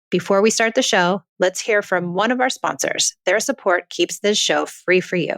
Before we start the show, let's hear from one of our sponsors. Their support keeps this show free for you.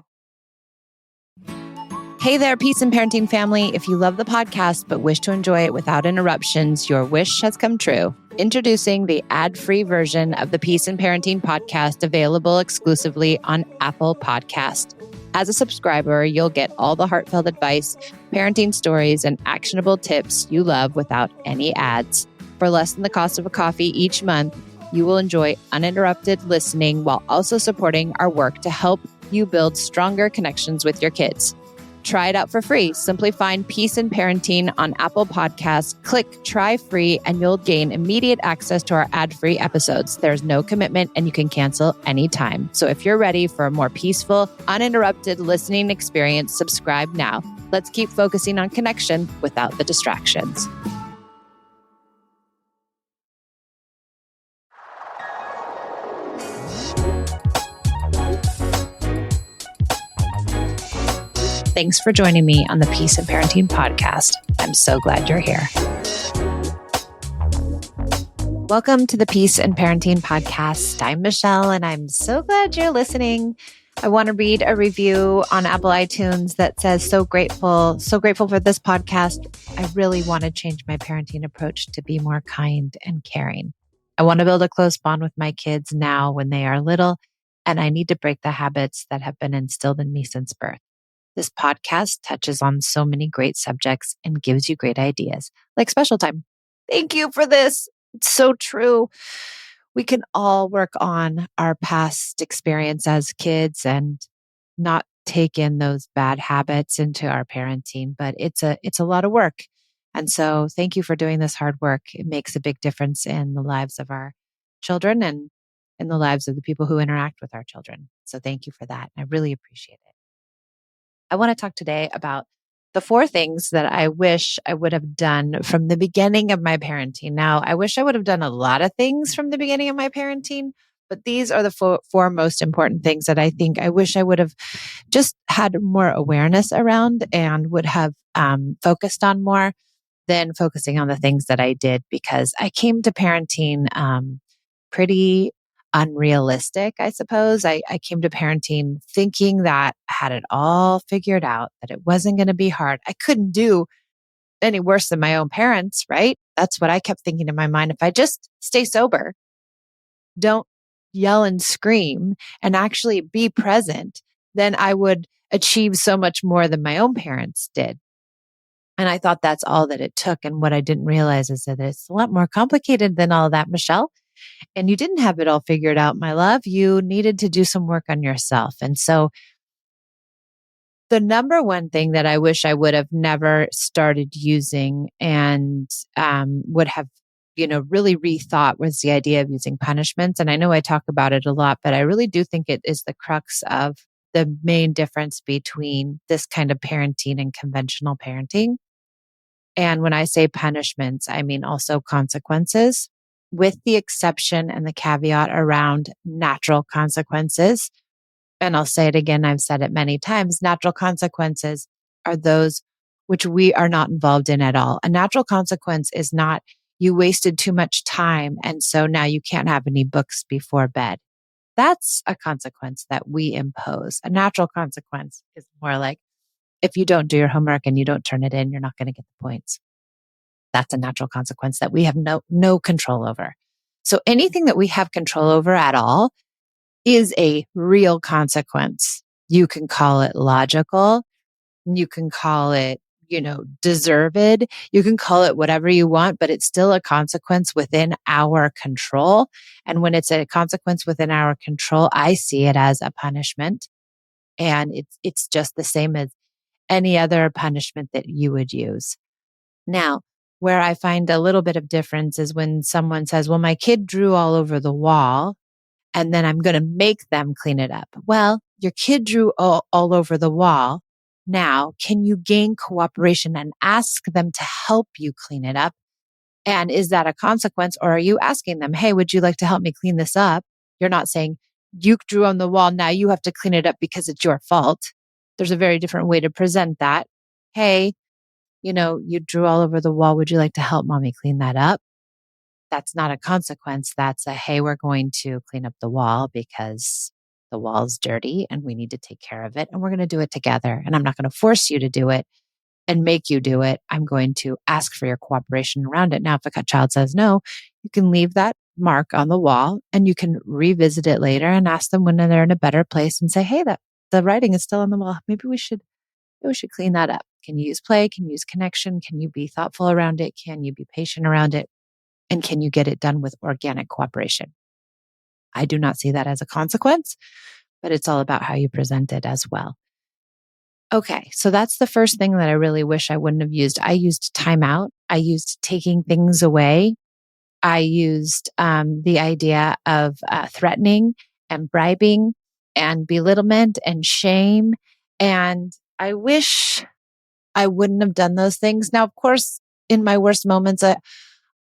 Hey there, Peace and Parenting family. If you love the podcast but wish to enjoy it without interruptions, your wish has come true. Introducing the ad-free version of the Peace and Parenting podcast, available exclusively on Apple Podcast. As a subscriber, you'll get all the heartfelt advice, parenting stories, and actionable tips you love without any ads. For less than the cost of a coffee each month, you will enjoy uninterrupted listening while also supporting our work to help you build stronger connections with your kids. Try it out for free. Simply find Peace and Parenting on Apple Podcasts, click Try Free, and you'll gain immediate access to our ad-free episodes. There's no commitment and you can cancel anytime. So if you're ready for a more peaceful, uninterrupted listening experience, subscribe now. Let's keep focusing on connection without the distractions. Thanks for joining me on the Peace and Parenting podcast. I'm so glad you're here. Welcome to the Peace and Parenting podcast. I'm Michelle, and I'm so glad you're listening. I want to read a review on Apple iTunes that says, so grateful for this podcast. I really want to change my parenting approach to be more kind and caring. I want to build a close bond with my kids now when they are little, and I need to break the habits that have been instilled in me since birth. This podcast touches on so many great subjects and gives you great ideas, like special time. Thank you for this. It's so true. We can all work on our past experience as kids and not take in those bad habits into our parenting, but it's a lot of work. And so thank you for doing this hard work. It makes a big difference in the lives of our children and in the lives of the people who interact with our children. So thank you for that. I really appreciate it. I want to talk today about the 4 things that I wish I would have done from the beginning of my parenting. Now, I wish I would have done a lot of things from the beginning of my parenting, but these are the 4 most important things that I think I wish I would have just had more awareness around and would have focused on more than focusing on the things that I did, because I came to parenting pretty unrealistic, I suppose. I came to parenting thinking that I had it all figured out, that it wasn't going to be hard. I couldn't do any worse than my own parents, right? That's what I kept thinking in my mind. If I just stay sober, don't yell and scream, and actually be present, then I would achieve so much more than my own parents did. And I thought that's all that it took. And what I didn't realize is that it's a lot more complicated than all that, Michelle. And you didn't have it all figured out, my love. You needed to do some work on yourself. And so the number one thing that I wish I would have never started using and would have, really rethought was the idea of using punishments. And I know I talk about it a lot, but I really do think it is the crux of the main difference between this kind of parenting and conventional parenting. And when I say punishments, I mean also consequences, with the exception and the caveat around natural consequences. And I'll say it again, I've said it many times, natural consequences are those which we are not involved in at all. A natural consequence is not, you wasted too much time, and so now you can't have any books before bed. That's a consequence that we impose. A natural consequence is more like, if you don't do your homework and you don't turn it in, you're not going to get the points. That's a natural consequence that we have no control over. So anything that we have control over at all is a real consequence. You can call it logical. You can call it, deserved. You can call it whatever you want, but it's still a consequence within our control. And when it's a consequence within our control, I see it as a punishment. And it's just the same as any other punishment that you would use. Now, where I find a little bit of difference is when someone says, well, my kid drew all over the wall and then I'm going to make them clean it up. Well, your kid drew all over the wall. Now, can you gain cooperation and ask them to help you clean it up? And is that a consequence, or are you asking them, hey, would you like to help me clean this up? You're not saying, you drew on the wall, now you have to clean it up because it's your fault. There's a very different way to present that. Hey, you drew all over the wall. Would you like to help mommy clean that up? that's not a consequence. That's a, hey, we're going to clean up the wall because the wall's dirty and we need to take care of it. And we're going to do it together. And I'm not going to force you to do it and make you do it. I'm going to ask for your cooperation around it. Now, if a child says no, you can leave that mark on the wall and you can revisit it later and ask them when they're in a better place and say, hey, that the writing is still on the wall. Maybe we should clean that up. Can you use play? Can you use connection? Can you be thoughtful around it? Can you be patient around it? And can you get it done with organic cooperation? I do not see that as a consequence, but it's all about how you present it as well. Okay, so that's the first thing that I really wish I wouldn't have used. I used timeout. I used taking things away. I used the idea of threatening and bribing and belittlement and shame. And I wish I wouldn't have done those things. Now, of course, in my worst moments,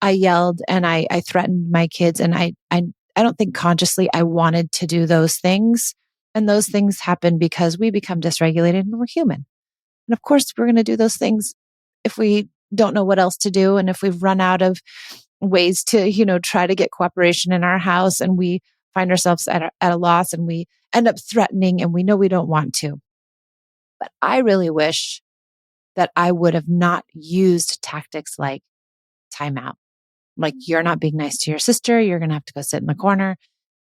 I yelled and I threatened my kids, and I don't think consciously I wanted to do those things. And those things happen because we become dysregulated and we're human. And of course, we're going to do those things if we don't know what else to do. And if we've run out of ways to, try to get cooperation in our house and we find ourselves at a loss and we end up threatening and we know we don't want to. But I really wish that I would have not used tactics like timeout. Like, you're not being nice to your sister. You're going to have to go sit in the corner,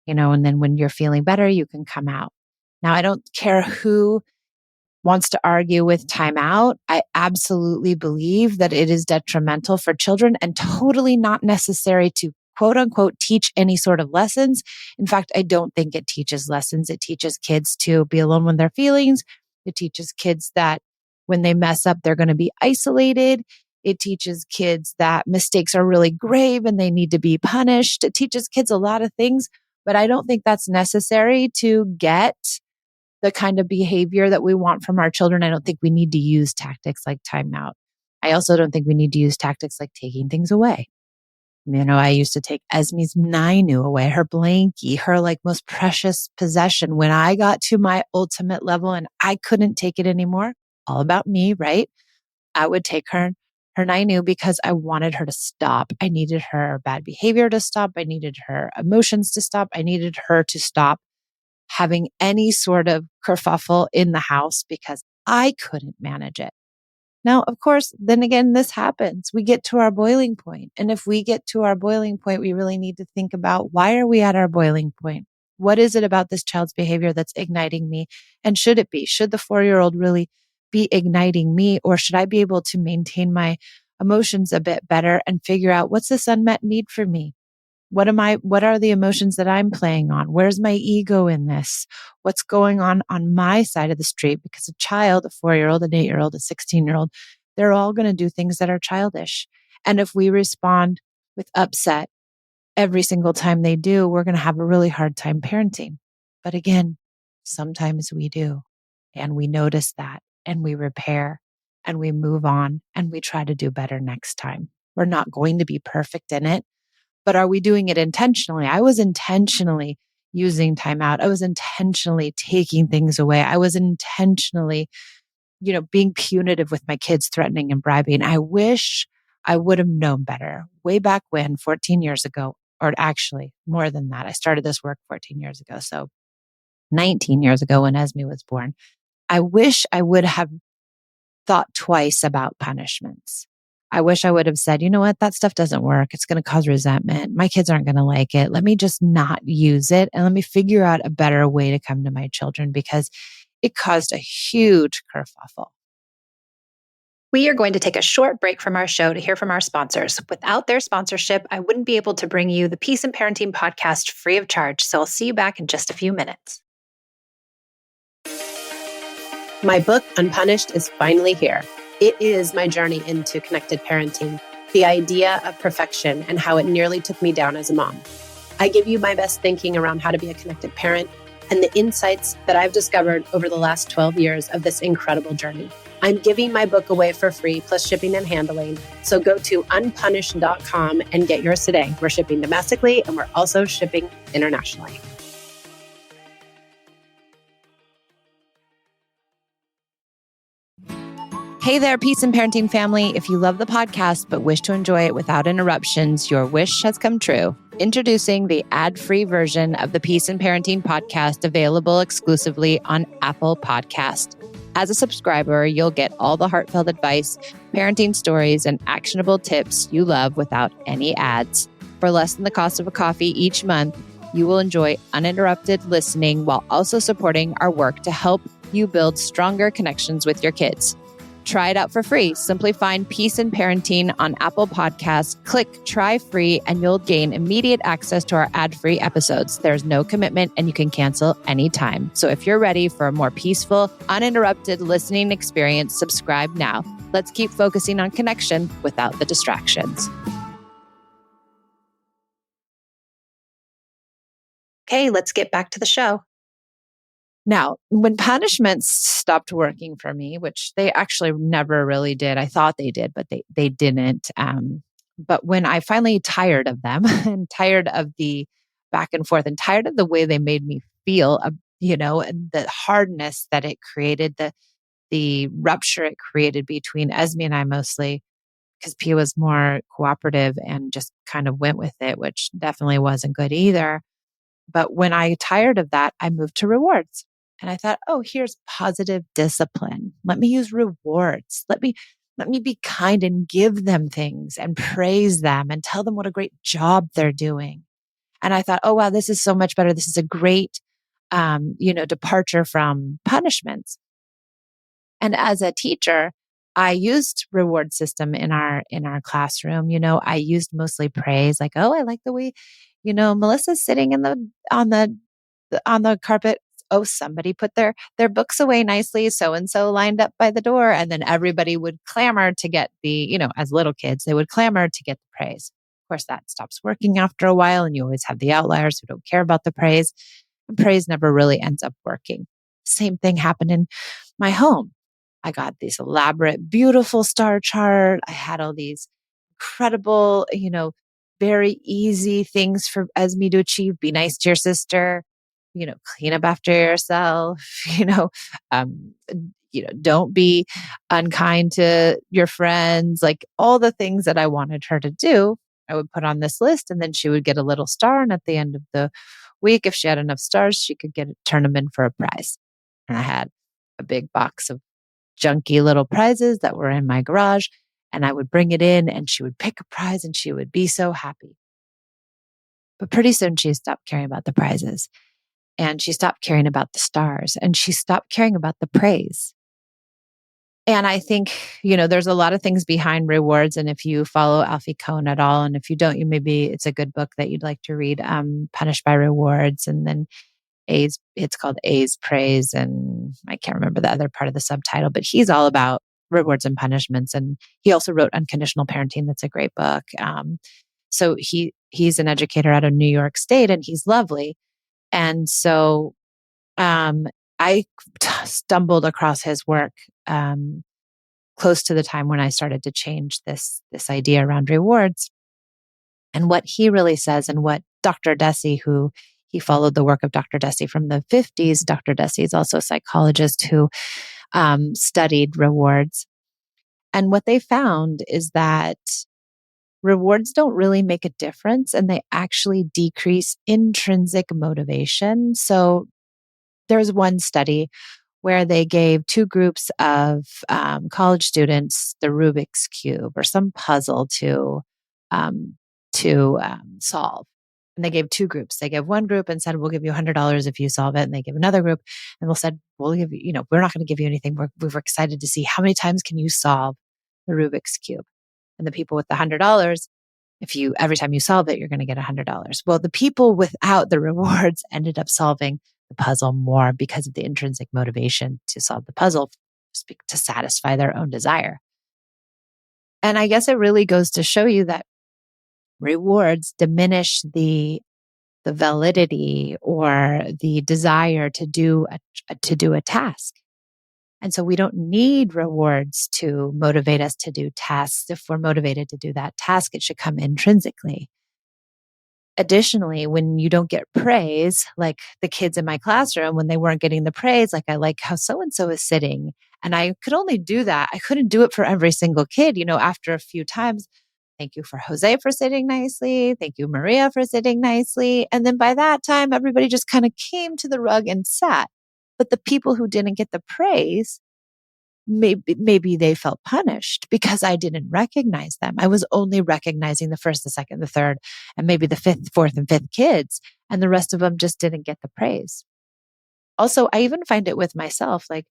and then when you're feeling better, you can come out. Now, I don't care who wants to argue with timeout. I absolutely believe that it is detrimental for children and totally not necessary to quote unquote teach any sort of lessons. In fact, I don't think it teaches lessons. It teaches kids to be alone with their feelings. It teaches kids that when they mess up, they're going to be isolated. It teaches kids that mistakes are really grave and they need to be punished. It teaches kids a lot of things, but I don't think that's necessary to get the kind of behavior that we want from our children. I don't think we need to use tactics like timeout. I also don't think we need to use tactics like taking things away. I used to take Esme's Nainu away, her blankie, her like most precious possession. When I got to my ultimate level and I couldn't take it anymore, all about me, right? I would take her Nainu because I wanted her to stop. I needed her bad behavior to stop. I needed her emotions to stop. I needed her to stop having any sort of kerfuffle in the house because I couldn't manage it. Now, of course, then again, this happens. We get to our boiling point. And if we get to our boiling point, we really need to think about, why are we at our boiling point? What is it about this child's behavior that's igniting me? And should it be? Should the 4-year-old really be igniting me? Or should I be able to maintain my emotions a bit better and figure out, what's this unmet need for me? What are the emotions that I'm playing on? Where's my ego in this? What's going on my side of the street? Because a child, a 4-year-old, an 8-year-old, a 16-year-old, they're all going to do things that are childish. And if we respond with upset every single time they do, we're going to have a really hard time parenting. But again, sometimes we do. And we notice that and we repair and we move on and we try to do better next time. We're not going to be perfect in it. But are we doing it intentionally? I was intentionally using timeout. I was intentionally taking things away. I was intentionally, being punitive with my kids, threatening and bribing. I wish I would have known better way back when, 14 years ago, or actually more than that. I started this work 14 years ago. So 19 years ago when Esme was born. I wish I would have thought twice about punishments. I wish I would have said, you know what, that stuff doesn't work. It's going to cause resentment. My kids aren't going to like it. Let me just not use it. And let me figure out a better way to come to my children, because it caused a huge kerfuffle. We are going to take a short break from our show to hear from our sponsors. Without their sponsorship, I wouldn't be able to bring you the Peace and Parenting podcast free of charge. So I'll see you back in just a few minutes. My book, Unpunished, is finally here. It is my journey into connected parenting, the idea of perfection and how it nearly took me down as a mom. I give you my best thinking around how to be a connected parent and the insights that I've discovered over the last 12 years of this incredible journey. I'm giving my book away for free, plus shipping and handling. So go to unpunished.com and get yours today. We're shipping domestically and we're also shipping internationally. Hey there, Peace and Parenting family. If you love the podcast but wish to enjoy it without interruptions, your wish has come true. Introducing the ad-free version of the Peace and Parenting podcast, available exclusively on Apple Podcast. As a subscriber, you'll get all the heartfelt advice, parenting stories, and actionable tips you love without any ads. For less than the cost of a coffee each month, you will enjoy uninterrupted listening while also supporting our work to help you build stronger connections with your kids. Try it out for free. Simply find Peace and Parenting on Apple Podcasts. Click Try Free and you'll gain immediate access to our ad-free episodes. There's no commitment and you can cancel anytime. So if you're ready for a more peaceful, uninterrupted listening experience, subscribe now. Let's keep focusing on connection without the distractions. Okay, let's get back to the show. Now, when punishments stopped working for me, which they actually never really did, I thought they did, but they didn't. But when I finally tired of them and tired of the back and forth and tired of the way they made me feel, and the hardness that it created, the rupture it created between Esme and I, mostly because Pia was more cooperative and just kind of went with it, which definitely wasn't good either. But when I tired of that, I moved to rewards. And I thought, oh, here's positive discipline. Let me use rewards. Let me be kind and give them things and praise them and tell them what a great job they're doing. And I thought, oh, wow, this is so much better. This is a great, departure from punishments. And as a teacher, I used reward system in our classroom. I used mostly praise, like, oh, I like the way, Melissa's sitting on the carpet. Oh, somebody put their books away nicely. So and so lined up by the door, and then everybody would clamor to get as little kids, they would clamor to get the praise. Of course, that stops working after a while, and you always have the outliers who don't care about the praise. And praise never really ends up working. Same thing happened in my home. I got this elaborate, beautiful star chart. I had all these incredible, very easy things for Esme to achieve. Be nice to your sister, clean up after yourself, um, don't be unkind to your friends, like all the things that I wanted her to do. I would put on this list and then she would get a little star. And at the end of the week, if she had enough stars, she could turn them in for a prize. And I had a big box of junky little prizes that were in my garage. And I would bring it in and she would pick a prize and she would be so happy. But pretty soon she stopped caring about the prizes and she stopped caring about the stars and she stopped caring about the praise. And I think, there's a lot of things behind rewards. And if you follow Alfie Kohn at all, and if you don't, maybe it's a good book that you'd like to read, Punished by Rewards. And then it's called A's Praise. And I can't remember the other part of the subtitle, but he's all about rewards and punishments. And he also wrote Unconditional Parenting. That's a great book. So he's an educator out of New York State and he's lovely. And so I stumbled across his work close to the time when I started to change this idea around rewards. And what he really says, and what Dr. Deci, who he followed the work of Dr. Deci from the 50s. Dr. Deci is also a psychologist who studied rewards. And what they found is that rewards don't really make a difference and they actually decrease intrinsic motivation. So there's one study where they gave two groups of college students the Rubik's Cube or some puzzle to solve. And they gave two groups. They gave one group and said, we'll give you $100 if you solve it. And they gave another group and said, we'll give you, we're not going to give you anything. We're excited to see how many times can you solve the Rubik's Cube. And the people with the $100, every time you solve it, you're going to get $100. Well, the people without the rewards ended up solving the puzzle more because of the intrinsic motivation to solve the puzzle, to satisfy their own desire. And I guess it really goes to show you that rewards diminish the validity or the desire to do a task. And so we don't need rewards to motivate us to do tasks. If we're motivated to do that task, it should come intrinsically. Additionally, when you don't get praise, like the kids in my classroom, when they weren't getting the praise, like I like how so-and-so is sitting. And I could only do that. I couldn't do it for every single kid. After a few times, thank you for Jose for sitting nicely. Thank you, Maria, for sitting nicely. And then by that time, everybody just kind of came to the rug and sat. But the people who didn't get the praise, maybe they felt punished because I didn't recognize them. I was only recognizing the first, the second, the third, and maybe the fifth, fourth, and fifth kids. And the rest of them just didn't get the praise. Also, I even find it with myself. Like,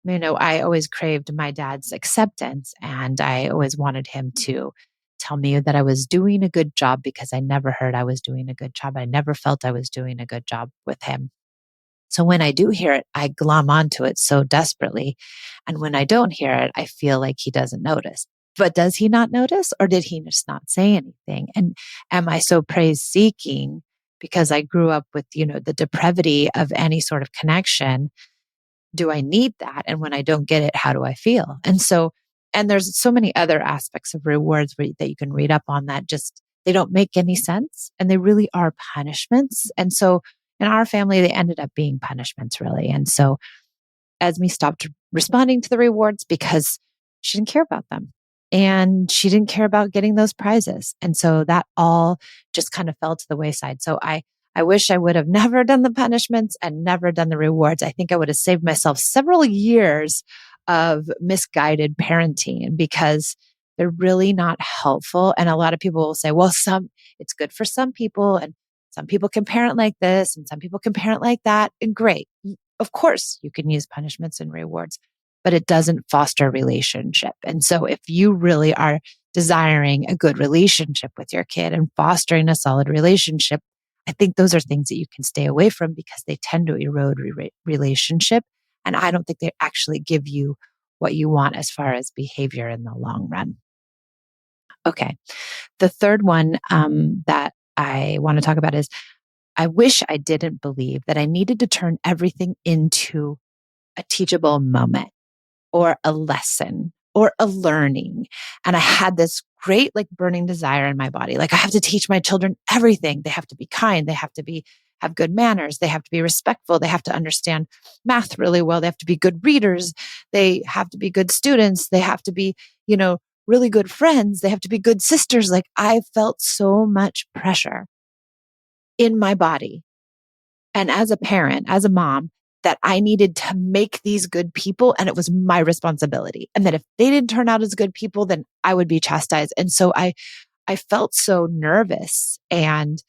I always craved my dad's acceptance, and I always wanted him to tell me that I was doing a good job because I never heard I was doing a good job. I never felt I was doing a good job with him. So when I do hear it, I glom onto it so desperately. And when I don't hear it, I feel like he doesn't notice. But does he not notice, or did he just not say anything? And am I so praise seeking because I grew up with, the depravity of any sort of connection? Do I need that? And when I don't get it, how do I feel? And there's so many other aspects of rewards that you can read up on that just, they don't make any sense, and they really are punishments. And so in our family, they ended up being punishments, really. And so Esme stopped responding to the rewards because she didn't care about them, and she didn't care about getting those prizes. And so that all just kind of fell to the wayside. So I wish I would have never done the punishments and never done the rewards. I think I would have saved myself several years of misguided parenting because they're really not helpful. And a lot of people will say, well, it's good for some people, and some people can parent like this and some people can parent like that. And great. Of course, you can use punishments and rewards, but it doesn't foster relationship. And so if you really are desiring a good relationship with your kid and fostering a solid relationship, I think those are things that you can stay away from because they tend to erode relationship. And I don't think they actually give you what you want as far as behavior in the long run. Okay. The third one that I want to talk about is I wish I didn't believe that I needed to turn everything into a teachable moment or a lesson or a learning. And I had this great, burning desire in my body. Like, I have to teach my children everything. They have to be kind. They have to have good manners. They have to be respectful. They have to understand math really well. They have to be good readers. They have to be good students. They have to be, really good friends. They have to be good sisters. Like, I felt so much pressure in my body. And as a parent, as a mom, that I needed to make these good people, and it was my responsibility. And that if they didn't turn out as good people, then I would be chastised. And so I felt so nervous and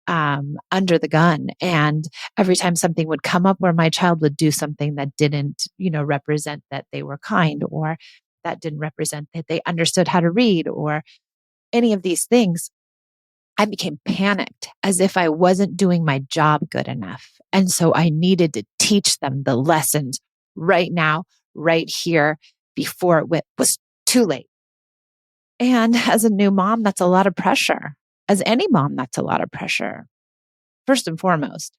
under the gun. And every time something would come up where my child would do something that didn't, represent that they were kind, or that didn't represent that they understood how to read, or any of these things, I became panicked as if I wasn't doing my job good enough. And so I needed to teach them the lessons right now, right here, before it was too late. And as a new mom, that's a lot of pressure. As any mom, that's a lot of pressure. First and foremost,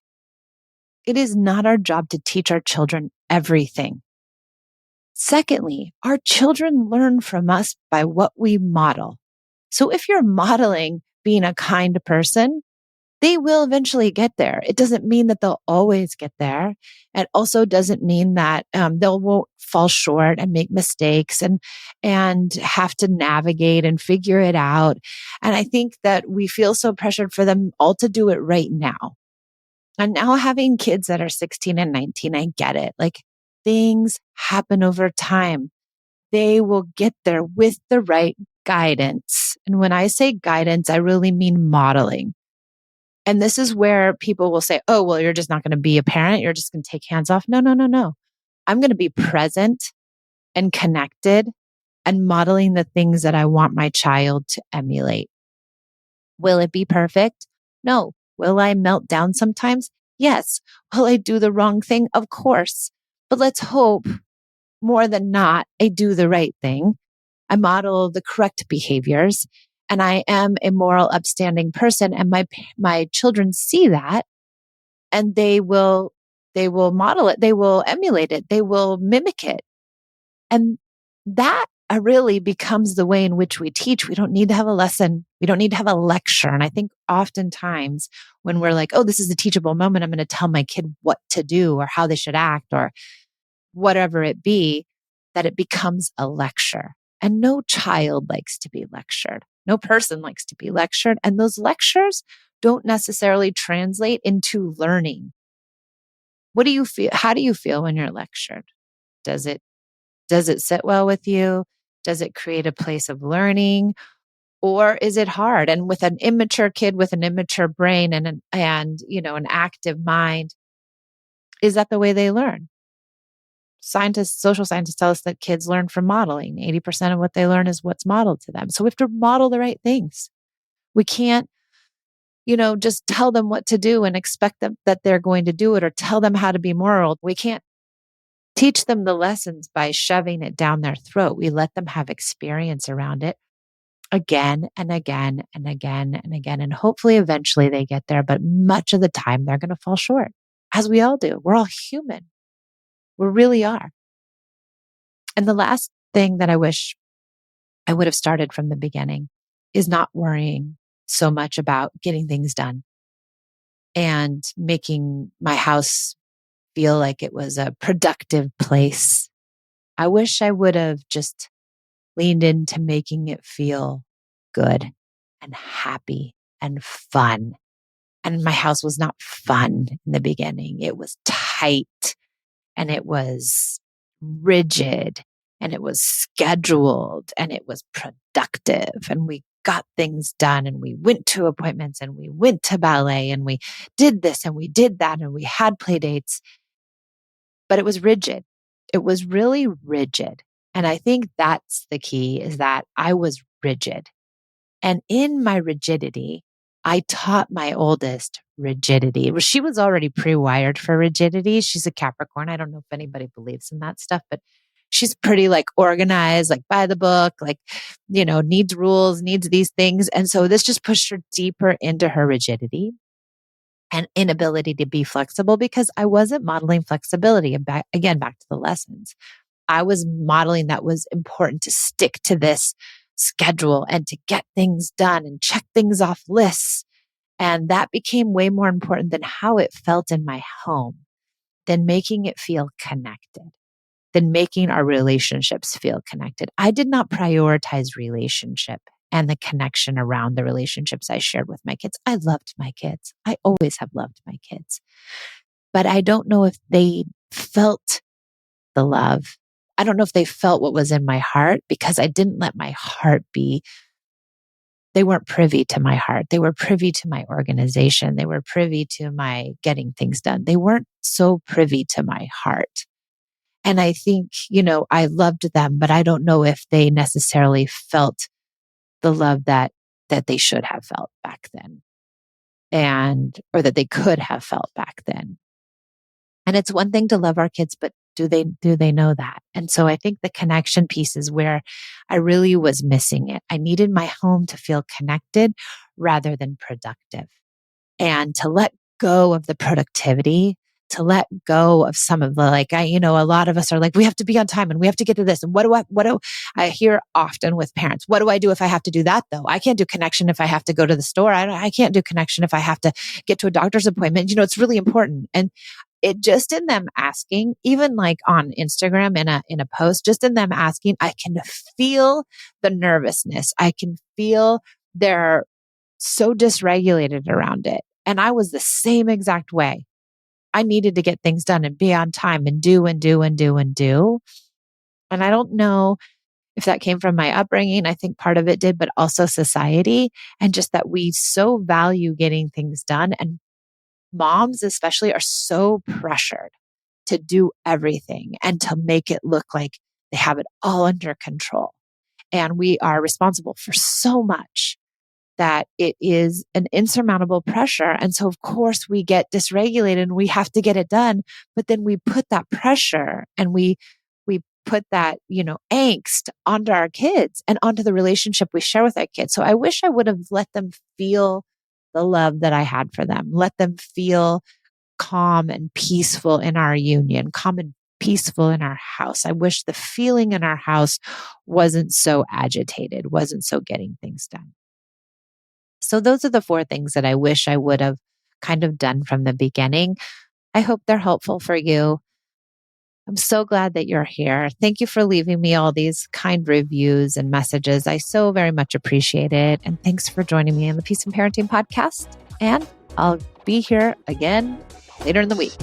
it is not our job to teach our children everything. Secondly, our children learn from us by what we model. So if you're modeling being a kind person, they will eventually get there. It doesn't mean that they'll always get there. It also doesn't mean that won't fall short and make mistakes and have to navigate and figure it out. And I think that we feel so pressured for them all to do it right now. And now having kids that are 16 and 19, I get it. Like, things happen over time. They will get there with the right guidance. And when I say guidance, I really mean modeling. And this is where people will say, oh, well, you're just not going to be a parent. You're just going to take hands off. No, no, no, no. I'm going to be present and connected and modeling the things that I want my child to emulate. Will it be perfect? No. Will I melt down sometimes? Yes. Will I do the wrong thing? Of course. But let's hope more than not, I do the right thing. I model the correct behaviors, and I am a moral, upstanding person. And my children see that, and they will model it. They will emulate it. They will mimic it. And that really becomes the way in which we teach. We don't need to have a lesson. We don't need to have a lecture. And I think oftentimes when we're like, oh, this is a teachable moment, I'm going to tell my kid what to do or how they should act or whatever it be, that it becomes a lecture. And no child likes to be lectured. No person likes to be lectured. And those lectures don't necessarily translate into learning. What do you feel? How do you feel when you're lectured? Does it sit well with you? Does it create a place of learning? Or is it hard? And with an immature kid with an immature brain and an active mind, is that the way they learn? Social scientists tell us that kids learn from modeling. 80% of what they learn is what's modeled to them. So we have to model the right things. We can't, just tell them what to do and expect them that they're going to do it, or tell them how to be moral. We can't teach them the lessons by shoving it down their throat. We let them have experience around it again and again and again and again. And hopefully eventually they get there. But much of the time they're going to fall short, as we all do. We're all human. We really are. And the last thing that I wish I would have started from the beginning is not worrying so much about getting things done and making my house feel like it was a productive place. I wish I would have just leaned into making it feel good and happy and fun. And my house was not fun in the beginning. It was tight and it was rigid and it was scheduled and it was productive. And we got things done and we went to appointments and we went to ballet and we did this and we did that and we had play dates. But it was rigid. It was really rigid. And I think that's the key, is that I was rigid. And in my rigidity, I taught my oldest rigidity. She was already pre-wired for rigidity. She's a Capricorn. I don't know if anybody believes in that stuff, but she's pretty organized, by the book, needs rules, needs these things. And so this just pushed her deeper into her rigidity and inability to be flexible, because I wasn't modeling flexibility. And back to the lessons. I was modeling that was important to stick to this schedule and to get things done and check things off lists. And that became way more important than how it felt in my home, than making it feel connected, than making our relationships feel connected. I did not prioritize relationship and the connection around the relationships I shared with my kids. I loved my kids. I always have loved my kids. But I don't know if they felt the love. I don't know if they felt what was in my heart, because I didn't let my heart be. They weren't privy to my heart. They were privy to my organization. They were privy to my getting things done. They weren't so privy to my heart. And I think, I loved them, but I don't know if they necessarily felt the love that they should have felt back then, or that they could have felt back then. And it's one thing to love our kids, but do they know that? And so I think the connection piece is where I really was missing it. I needed my home to feel connected rather than productive, and to let go of the productivity, to let go of some of the, a lot of us are we have to be on time and we have to get to this. And what do I hear often with parents? What do I do if I have to do that though? I can't do connection if I have to go to the store. I can't do connection if I have to get to a doctor's appointment. It's really important. And it just, in them asking, even on Instagram in a post, just in them asking, I can feel the nervousness. I can feel they're so dysregulated around it. And I was the same exact way. I needed to get things done and be on time and do and do and do and do. And I don't know if that came from my upbringing. I think part of it did, but also society, and just that we so value getting things done. And moms especially are so pressured to do everything and to make it look like they have it all under control. And we are responsible for so much that it is an insurmountable pressure. And so of course we get dysregulated and we have to get it done, but then we put that pressure and we put that, angst onto our kids and onto the relationship we share with our kids. So I wish I would have let them feel the love that I had for them, let them feel calm and peaceful in our union, calm and peaceful in our house. I wish the feeling in our house wasn't so agitated, wasn't so getting things done. So those are the 4 things that I wish I would have kind of done from the beginning. I hope they're helpful for you. I'm so glad that you're here. Thank you for leaving me all these kind reviews and messages. I so very much appreciate it. And thanks for joining me on the Peace and Parenting podcast. And I'll be here again later in the week.